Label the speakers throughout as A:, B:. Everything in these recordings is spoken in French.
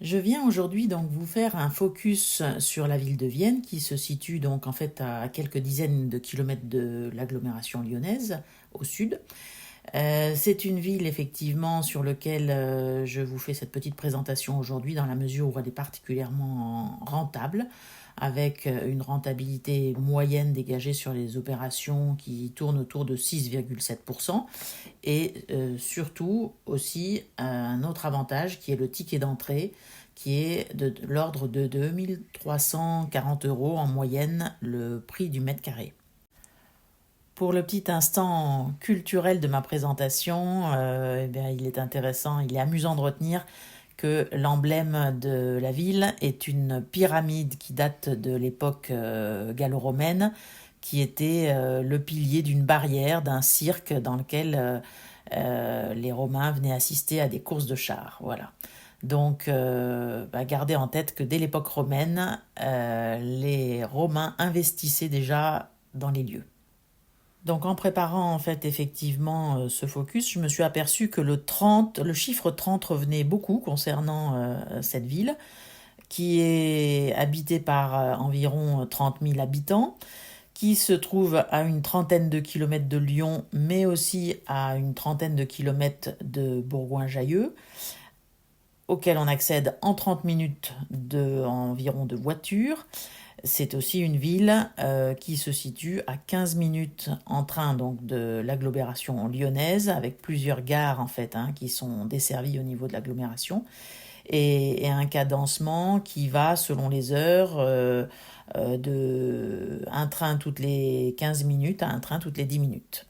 A: Je viens aujourd'hui donc vous faire un focus sur la ville de Vienne qui se situe donc en fait à quelques dizaines de kilomètres de l'agglomération lyonnaise au sud. C'est une ville effectivement sur laquelle je vous fais cette petite présentation aujourd'hui dans la mesure où elle est particulièrement rentable avec une rentabilité moyenne dégagée sur les opérations qui tournent autour de 6,7% et surtout aussi un autre avantage qui est le ticket d'entrée qui est de l'ordre de 2 340 € en moyenne le prix du mètre carré. Pour le petit instant culturel de ma présentation, il est intéressant, il est amusant de retenir que l'emblème de la ville est une pyramide qui date de l'époque gallo-romaine, qui était le pilier d'une barrière, d'un cirque dans lequel les Romains venaient assister à des courses de chars. Voilà. Donc, gardez en tête que dès l'époque romaine, les Romains investissaient déjà dans les lieux. Donc en préparant en fait effectivement ce focus, je me suis aperçu que le chiffre 30 revenait beaucoup concernant cette ville, qui est habitée par environ 30 000 habitants, qui se trouve à une trentaine de kilomètres de Lyon, mais aussi à une trentaine de kilomètres de Bourgoin-Jallieu, auquel on accède en 30 minutes environ de voiture. C'est aussi une ville qui se situe à 15 minutes en train donc, de l'agglomération lyonnaise, avec plusieurs gares en fait, qui sont desservies au niveau de l'agglomération, et un cadencement qui va selon les heures de un train toutes les 15 minutes à un train toutes les 10 minutes.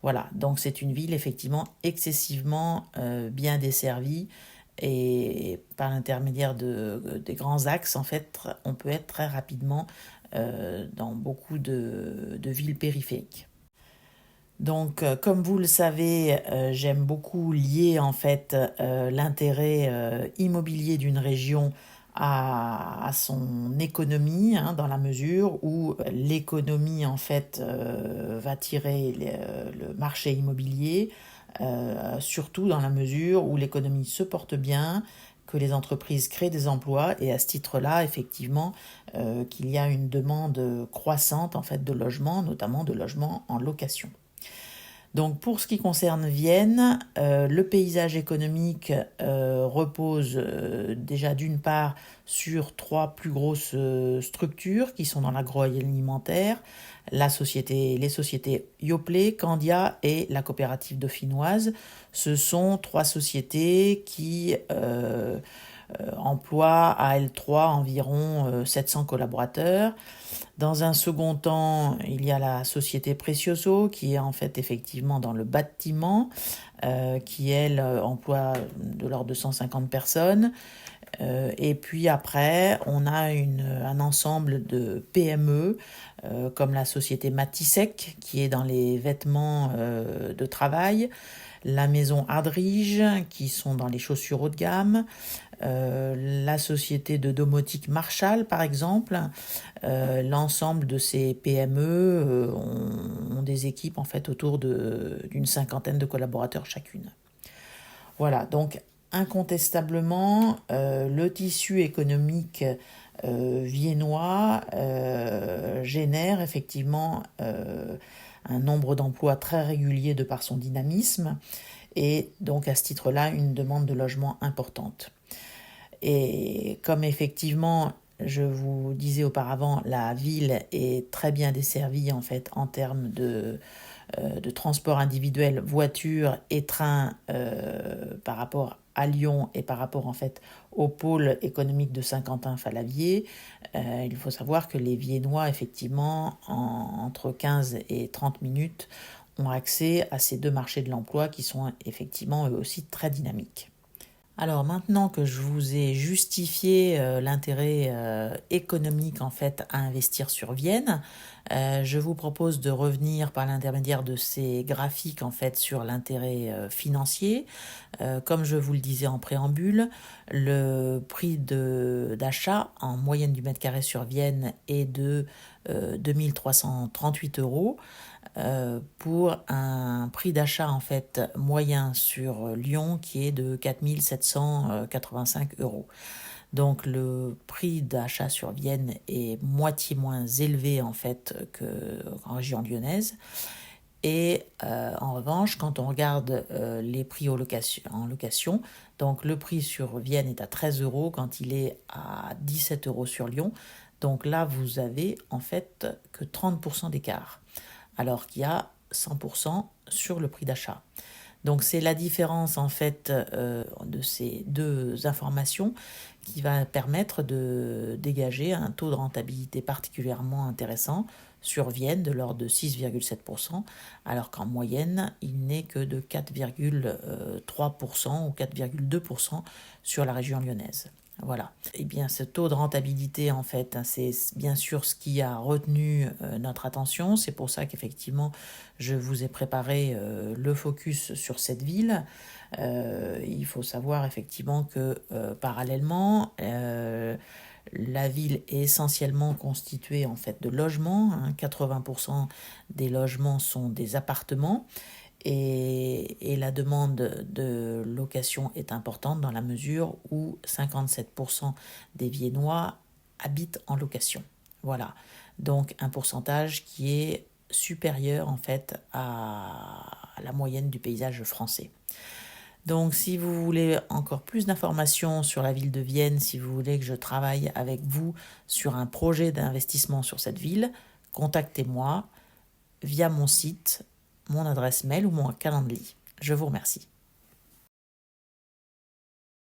A: Voilà, donc c'est une ville effectivement excessivement bien desservie et par l'intermédiaire des grands axes, en fait, on peut être très rapidement dans beaucoup de villes périphériques. Donc, comme vous le savez, j'aime beaucoup lier en fait l'intérêt immobilier d'une région à son économie, dans la mesure où l'économie en fait va tirer le marché immobilier, surtout dans la mesure où l'économie se porte bien, que les entreprises créent des emplois et à ce titre-là, effectivement, qu'il y a une demande croissante en fait de logements, notamment de logements en location. Donc pour ce qui concerne Vienne, le paysage économique repose déjà d'une part sur trois plus grosses structures qui sont dans l'agroalimentaire, les sociétés Yoplait, Candia et la coopérative dauphinoise. Ce sont trois sociétés qui emploient à L3 environ 700 collaborateurs. Dans un second temps, il y a la société Precioso qui est en fait effectivement dans le bâtiment, qui elle emploie de l'ordre de 150 personnes. Et puis après, on a un ensemble de PME, comme la société Matissec, qui est dans les vêtements de travail, la maison Ardrige, qui sont dans les chaussures haut de gamme, la société de domotique Marshall, par exemple. L'ensemble de ces PME ont des équipes en fait autour d'une cinquantaine de collaborateurs chacune. Voilà, donc incontestablement, le tissu économique viennois génère effectivement un nombre d'emplois très régulier de par son dynamisme et donc à ce titre-là une demande de logement importante. Et comme effectivement, je vous disais auparavant, la ville est très bien desservie en fait en termes de transport individuel, voiture et train par rapport à Lyon et par rapport en fait au pôle économique de Saint-Quentin-Fallavier. Il faut savoir que les Viennois, effectivement, entre 15 et 30 minutes, ont accès à ces deux marchés de l'emploi qui sont effectivement eux aussi très dynamiques. Alors maintenant que je vous ai justifié l'intérêt économique en fait à investir sur Vienne, je vous propose de revenir par l'intermédiaire de ces graphiques en fait sur l'intérêt financier. Comme je vous le disais en préambule, le prix d'achat en moyenne du mètre carré sur Vienne est de 2 338 €. pour un prix d'achat en fait moyen sur Lyon qui est de 4 785 euros. Donc le prix d'achat sur Vienne est moitié moins élevé en fait qu'en région lyonnaise. Et en revanche, quand on regarde les prix en location, donc le prix sur Vienne est à 13 euros quand il est à 17 euros sur Lyon. Donc là, vous avez en fait que 30% d'écart, alors qu'il y a 100% sur le prix d'achat. Donc c'est la différence en fait de ces deux informations qui va permettre de dégager un taux de rentabilité particulièrement intéressant sur Vienne de l'ordre de 6,7%, alors qu'en moyenne, il n'est que de 4,3% ou 4,2% sur la région lyonnaise. Voilà. Eh bien, ce taux de rentabilité, en fait, c'est bien sûr ce qui a retenu notre attention. C'est pour ça qu'effectivement, je vous ai préparé le focus sur cette ville. Il faut savoir effectivement que parallèlement, la ville est essentiellement constituée en fait de logements. 80% des logements sont des appartements. Et la demande de location est importante dans la mesure où 57% des Viennois habitent en location. Voilà. Donc un pourcentage qui est supérieur en fait à la moyenne du paysage français. Donc si vous voulez encore plus d'informations sur la ville de Vienne, si vous voulez que je travaille avec vous sur un projet d'investissement sur cette ville, contactez-moi via mon site, mon adresse mail ou mon calendrier. Je vous remercie.